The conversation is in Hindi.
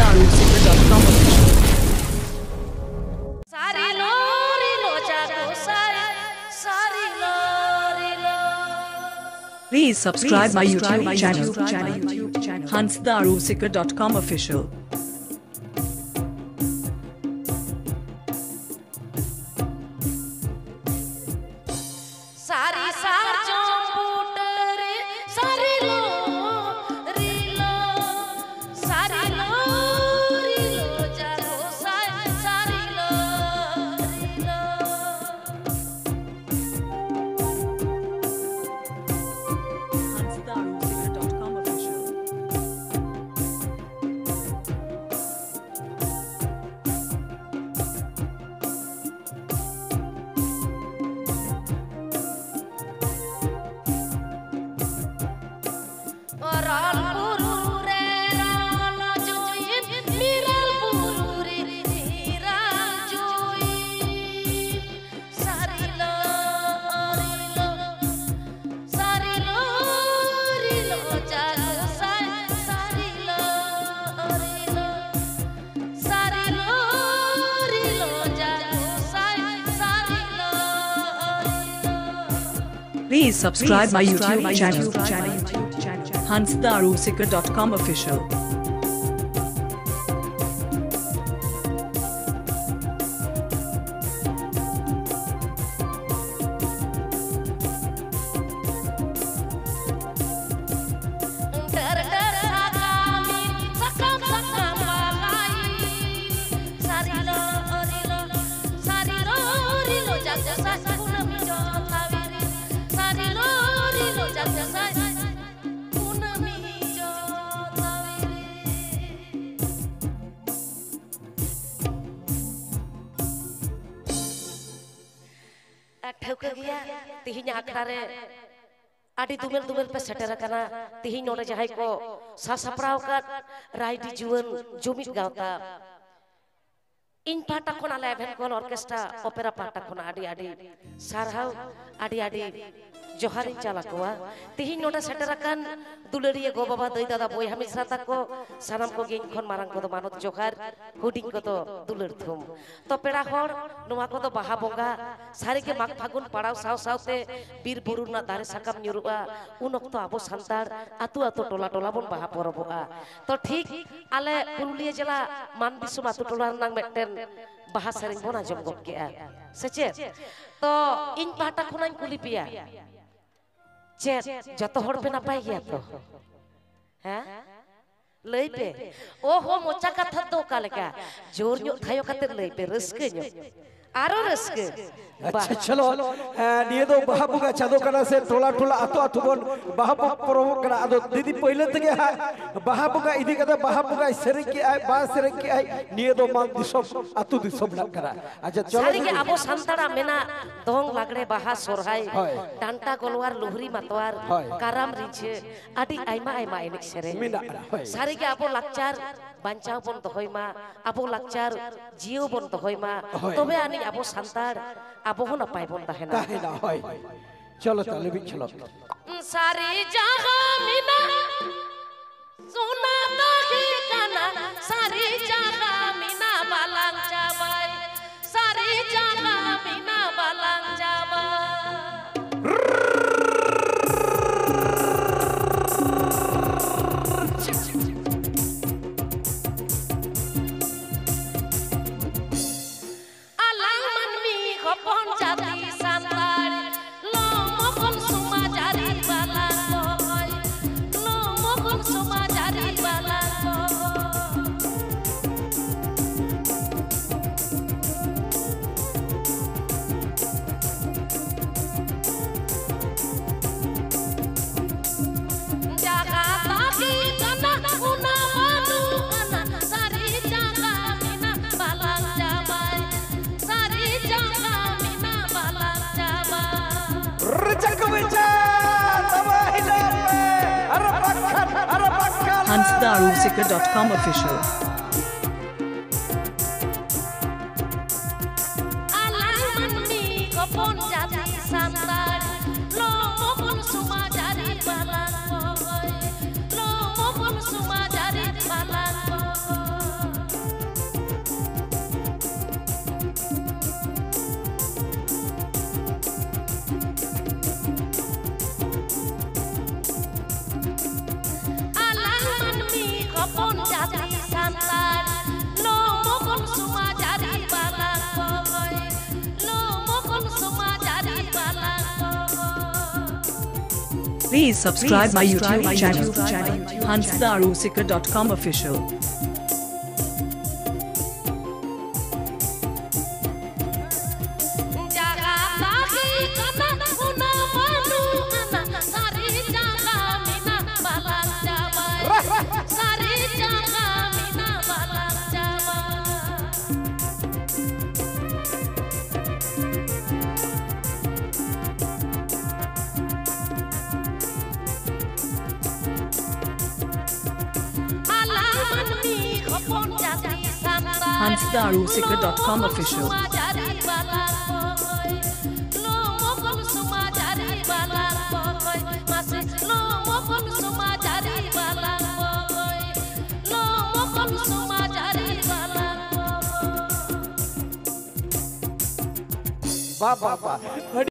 HansDaruSecret.com official. Please subscribe my YouTube channel, HansDaruSecret.com official. HansDaruSecret.com official. Please subscribe my YouTube channel, HansDaruSecret.com official. ठेवके गया तिहिन आखड़ा रे आदि दुमेल पे सेटर कना तिहिन नोडे जहाय को सासपराव का राइडी जुवन जुमित गावता इन पाटा कोना लेभेन कोल ऑर्केस्ट्रा ओपेरा पाटा कोना आदि सारहाव आदि जोहारिन चाला कोआ तिहिन नोडे सेटर कन दुलरिया गो बाबा दई दादा बोय हमेशा तक को सानाम को गेन खन मारंग को तो मानत जोहार हुडिंग को तो दुलर थुम तो पेड़ा होर नुआ को तो बाहा बोंगा सारे के माग फागुन पड़ाव साव सावते बीर बुरु ना दारे साकाम nyuruआ उन वक्त आबो संतार आतु आतु टोला बन बाहा परबोआ तो ठीक आले पुरुलिया जिला मान दिसुम आतु टोला नांग मेटेन बाहा सेरेंग बन आजम गप केआ सेचे तो इन पाटा खुनाइन कुली पिया चेत जतो हर पे नापाय गया तो हैं लई पे ओ हो मोचा कथा दो कालेका जोर न्यो थायो कते लई पे रस्के न्यो आरो रस्के अच्छा चलो निये दो बाहाबुगा चादो कना से टोला आतो आतो बन बाहाबु परम कना आदो दीदी पहिले तके बाहाबुगा इदी कदा बाहाबुगा सेरे के आय बा सेरे के आय निये दो मान दिसम आतो दिसम ना करा अच्छा चलो सारी के आबो संताड़ा मेना दोंग लागड़े बाहा सोरहाय डांटा गलवार लोहरी मातवार काराम रिचे आदि आइमा एनिक सेरे सारी के आबो लाकचार बांचाव बन दहयमा आबो लाकचार जियो बन दहयमा तबे आनी आबो संताड़ आबो हो नापाय बन ताहेना होय चलो ताले भी चलो सारी जहां मिना सोना दही काना सारी जहां मिना बालांग जाबाय सारी जहां मिना बालांग जाबाय HansDaruSecret.com official. Please subscribe my YouTube channel, hansdarusika.com official. hansdarusika.com official. वाह वाह वाह